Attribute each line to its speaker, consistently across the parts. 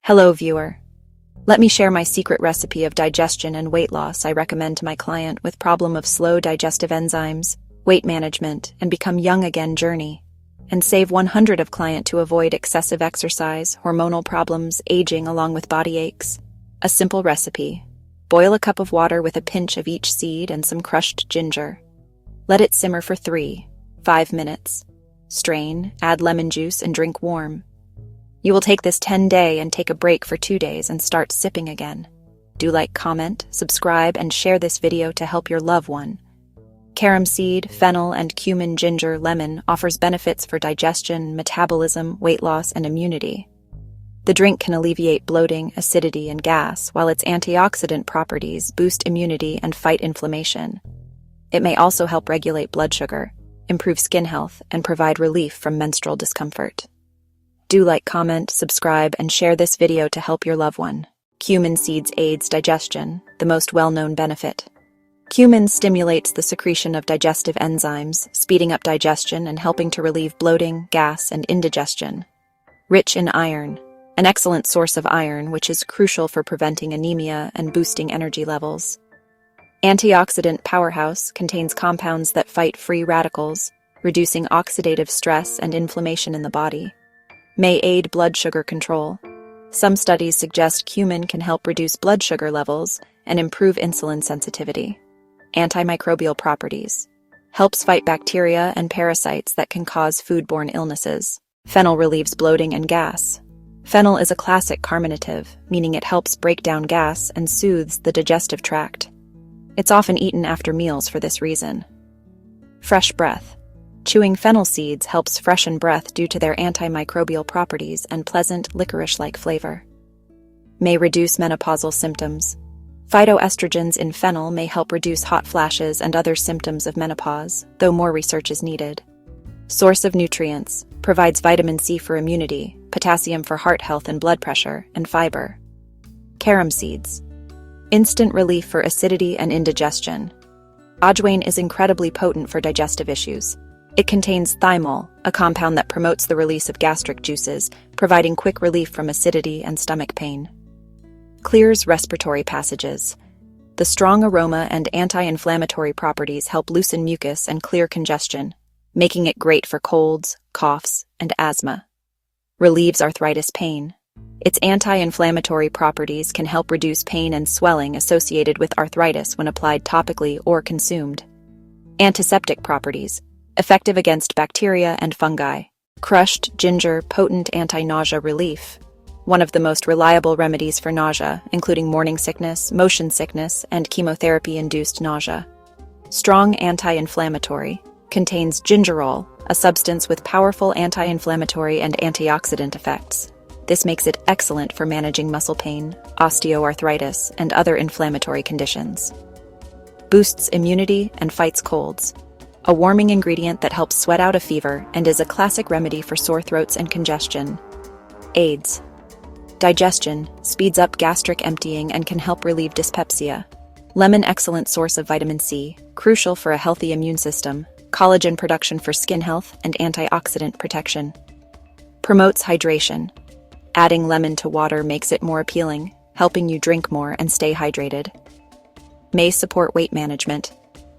Speaker 1: Hello, viewer. Let me share my secret recipe of digestion and weight loss I recommend to my client with problem of slow digestive enzymes, weight management, and become young again journey, and save 100 of client to avoid excessive exercise, hormonal problems, aging along with body aches. A simple recipe. Boil a cup of water with a pinch of each seed and some crushed ginger. Let it simmer for 3-5 minutes. Strain, add lemon juice, and drink warm. You will take this 10-day and take a break for 2 days and start sipping again. Do like, comment, subscribe, and share this video to help your loved one. Carom seed, fennel, and cumin ginger lemon offers benefits for digestion, metabolism, weight loss, and immunity. The drink can alleviate bloating, acidity, and gas, while its antioxidant properties boost immunity and fight inflammation. It may also help regulate blood sugar, improve skin health, and provide relief from menstrual discomfort. Do like, comment, subscribe, and share this video to help your loved one. Cumin seeds aids digestion, the most well-known benefit. Cumin stimulates the secretion of digestive enzymes, speeding up digestion and helping to relieve bloating, gas, and indigestion. Rich in iron, an excellent source of iron which is crucial for preventing anemia and boosting energy levels. Antioxidant powerhouse contains compounds that fight free radicals, reducing oxidative stress and inflammation in the body. May aid blood sugar control. Some studies suggest cumin can help reduce blood sugar levels and improve insulin sensitivity. Antimicrobial properties. Helps fight bacteria and parasites that can cause foodborne illnesses. Fennel relieves bloating and gas. Fennel is a classic carminative, meaning it helps break down gas and soothes the digestive tract. It's often eaten after meals for this reason. Fresh breath. Chewing fennel seeds helps freshen breath due to their antimicrobial properties and pleasant licorice-like flavor. May reduce menopausal symptoms. Phytoestrogens in fennel may help reduce hot flashes and other symptoms of menopause, though more research is needed. Source of nutrients. Provides vitamin C for immunity, potassium for heart health and blood pressure, and fiber. Carom seeds. Instant relief for acidity and indigestion. Ajwain is incredibly potent for digestive issues. It contains thymol, a compound that promotes the release of gastric juices, providing quick relief from acidity and stomach pain. Clears respiratory passages. The strong aroma and anti-inflammatory properties help loosen mucus and clear congestion, making it great for colds, coughs, and asthma. Relieves arthritis pain. Its anti-inflammatory properties can help reduce pain and swelling associated with arthritis when applied topically or consumed. Antiseptic properties. Effective against bacteria and fungi. Crushed ginger, potent anti-nausea relief. One of the most reliable remedies for nausea, including morning sickness, motion sickness, and chemotherapy-induced nausea. Strong anti-inflammatory. Contains gingerol, a substance with powerful anti-inflammatory and antioxidant effects. This makes it excellent for managing muscle pain, osteoarthritis, and other inflammatory conditions. Boosts immunity and fights colds. A warming ingredient that helps sweat out a fever and is a classic remedy for sore throats and congestion. Aids digestion, speeds up gastric emptying and can help relieve dyspepsia. Lemon excellent source of vitamin C, crucial for a healthy immune system, collagen production for skin health, and antioxidant protection. Promotes hydration. Adding lemon to water makes it more appealing, helping you drink more and stay hydrated. May support weight management.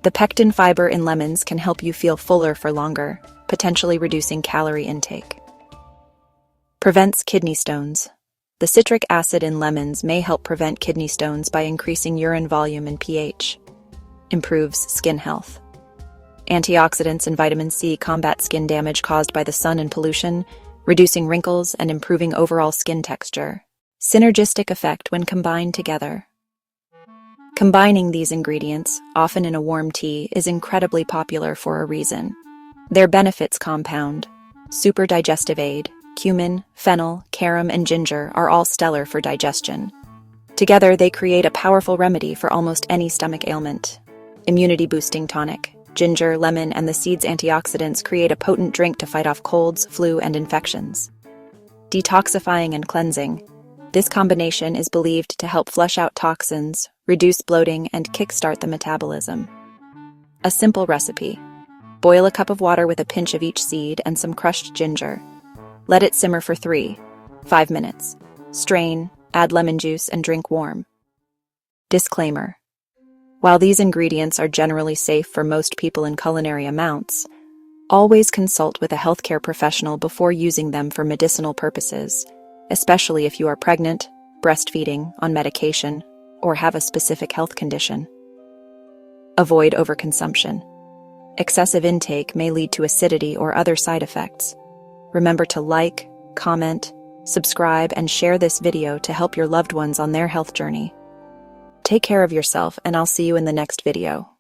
Speaker 1: The pectin fiber in lemons can help you feel fuller for longer, potentially reducing calorie intake. Prevents kidney stones. The citric acid in lemons may help prevent kidney stones by increasing urine volume and pH. Improves skin health. Antioxidants and vitamin C combat skin damage caused by the sun and pollution, reducing wrinkles and improving overall skin texture. Synergistic effect when combined together. Combining these ingredients, often in a warm tea, is incredibly popular for a reason. Their benefits compound. Super digestive aid, cumin, fennel, carom, and ginger are all stellar for digestion. Together, they create a powerful remedy for almost any stomach ailment. Immunity-boosting tonic. Ginger, lemon, and the seed's antioxidants create a potent drink to fight off colds, flu, and infections. Detoxifying and cleansing. This combination is believed to help flush out toxins, reduce bloating, and kickstart the metabolism. A simple recipe. Boil a cup of water with a pinch of each seed and some crushed ginger. Let it simmer for 3-5 minutes. Strain, add lemon juice, and drink warm. Disclaimer: while these ingredients are generally safe for most people in culinary amounts, always consult with a healthcare professional before using them for medicinal purposes, especially if you are pregnant, breastfeeding, on medication, or have a specific health condition. Avoid overconsumption. Excessive intake may lead to acidity or other side effects. Remember to like, comment, subscribe, and share this video to help your loved ones on their health journey. Take care of yourself, and I'll see you in the next video.